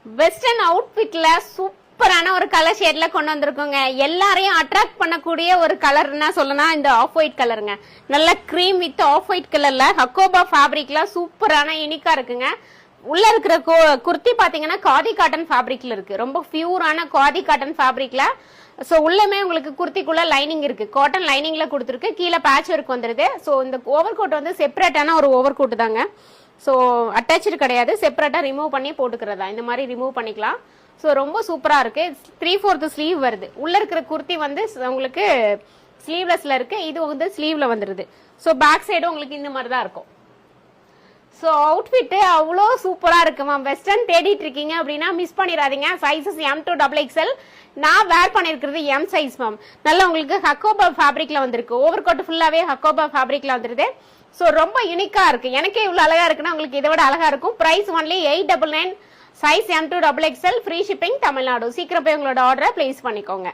Western அவுட்ஃபிட்ல சூப்பரான ஒரு colour ஷேட்ல கொண்டு வந்திருக்கோங்க. எல்லாரையும் அட்ராக்ட் பண்ணக்கூடிய ஒரு கலர்னா சொல்லனா இந்த ஆஃப் ஒயிட் கலருங்க. நல்ல கிரீம் வித் ஆஃப் ஒயிட் கலர்ல ஹக்கோபா ஃபேப்ரிக்ல சூப்பரான யூனிக்கா இருக்குங்க. உள்ள இருக்கிற குர்த்தி பாத்தீங்கன்னா காதி காட்டன் ஃபேப்ரிக்ல இருக்கு. ரொம்ப பியூரான காதி காட்டன் ஃபேப்ரிக்ல. ஸோ உள்ளமே உங்களுக்கு குர்த்திக்குள்ள லைனிங் இருக்கு. காட்டன் லைனிங்ல கொடுத்துருக்கு. கீழே பேட்ச் ஒர்க் வந்துருது. ஸோ இந்த ஓவர் கோட் வந்து செப்பரேட்டான ஒரு ஓவர் கோட் தாங்க. ஸோ அட்டாச்சு கிடையாது, செப்பரேட்டா ரிமூவ் பண்ணி போட்டுக்கிறதா. இந்த மாதிரி ரிமூவ் பண்ணிக்கலாம். ஸோ ரொம்ப சூப்பரா இருக்கு. 3/4 ஸ்லீவ் வருது. உள்ள இருக்கிற குர்த்தி வந்து உங்களுக்கு ஸ்லீவ்லெஸ்ல இருக்கு. இது வந்து ஸ்லீவ்ல வந்துருது. ஸோ பேக் சைடும் உங்களுக்கு இந்த மாதிரி தான் இருக்கும். ஸோ அவுட்ஃபிட் அவ்வளோ சூப்பரா இருக்கு மேம். வெஸ்டர்ன் தேடிட்டு இருக்கீங்க அப்படின்னா மிஸ் பண்ணிடாதீங்க. Sizes M to XXL. நான் வேர் பண்ணிருக்கிறது M சைஸ் மேம். நல்லா உங்களுக்கு ஹக்கோபா ஃபேப்ரிக்ல வந்திருக்கு. ஓவர் கோட் ஃபுல்லாவே ஹக்கோபா ஃபேப்ரிக்ல வந்துருது. ஸோ ரொம்ப யூனிக்கா இருக்கு. எனக்கே இவ்வளவு அழகா இருக்குன்னா உங்களுக்கு இதை விட அழகா இருக்கும். Price only 899. Size M to XXL. Free shipping Tamil Nadu. சீக்கிரம் போய் உங்களோட ஆர்டரை பிளேஸ் பண்ணிக்கோங்க.